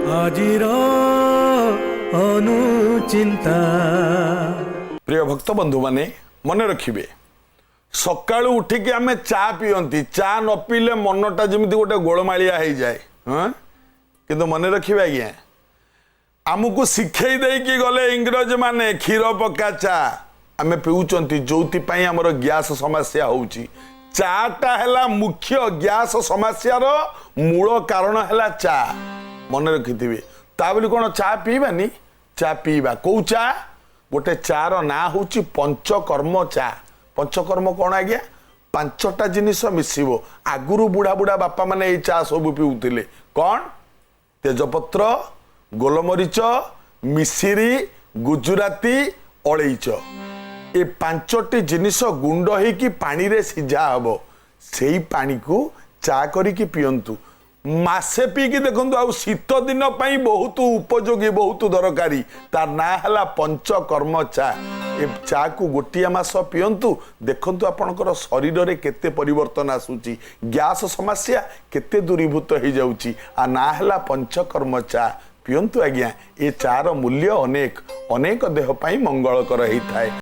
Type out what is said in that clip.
आजिर अनुचिंता। प्रिय भक्त बंधु माने मन रखिबे सकाळू उठिकी आमे चा पियंती चा न पीले मनटा जमिति गोटे गोलमालिया हो जाए हाँ किंतु मन रखिबे आज्ञा आमको शिखई देकी गले इंग्रज माने क्षीर पका चा आमे पिउचंती जोति पई हमर गैस समस्या होउची चाटा हैला मुख्य गैस समस्या रो मूल कारण हैला चा मन रखिथिबे ता बोली कोन चा पीबानी चा पीबा को चा गोटे चार ना होची पंचकर्म चा पंचकर्म कौन आज्ञा पांचटा जिनिस मिसिबो आगुरु बुढ़ा बुढ़ा बापा माने ए चा सब पिउतिले कौन तेजपत्र गोलमरीच मिसिरी गुजराती अलैच ए पांचटी जिनिस गुंड होइकी पानी रे सिझा हबो सेई पानी को चा करिकी पियंतु मासे पीकी देखंतु आ शीत दिन पई बहुत उपयोगी बहुत दरकारी तार ना हला पंचकर्म चा ए चा को गोटिया मास पियंतु देखंतु आपनकर शरीर रे केते परिवर्तन आसुची गैस समस्या केते दूरीभूत हो जाउची आ ना हला पंचकर्म चा पियंतु आज्ञा ए चार मूल्य अनेक अनेक देह पई मंगलकर होई थाए।